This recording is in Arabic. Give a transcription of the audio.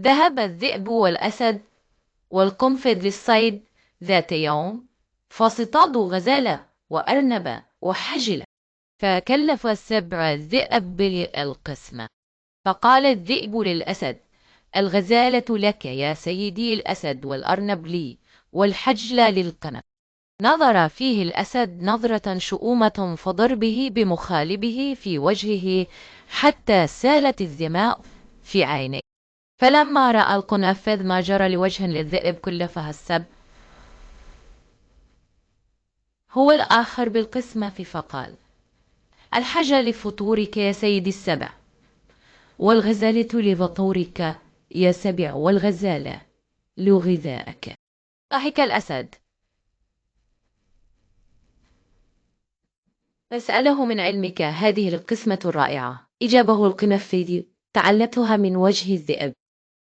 ذهب الذئب والأسد والقنفذ للصيد ذات يوم، فاصطادوا غزالة وأرنبة وحجلة، فكلف السبع الذئب بالقسمة. فقال الذئب للأسد: الغزالة لك يا سيدي الأسد، والأرنب لي، والحجلة للقنب. نظر فيه الأسد نظرة شؤومة فضربه بمخالبه في وجهه حتى سالت الدماء في عينيه. فلما رأى القنفذ ما جرى لوجه للذئب كلفها السبع هو الآخر بالقسمة، فقال: الحجة لفطورك يا سيدي السبع، والغزالة لفطورك يا سبع، والغزالة لغذائك. ضحك الأسد فسأله: من علمك هذه القسمة الرائعة؟ إجابه القنفذ: تعلمتها من وجه الذئب.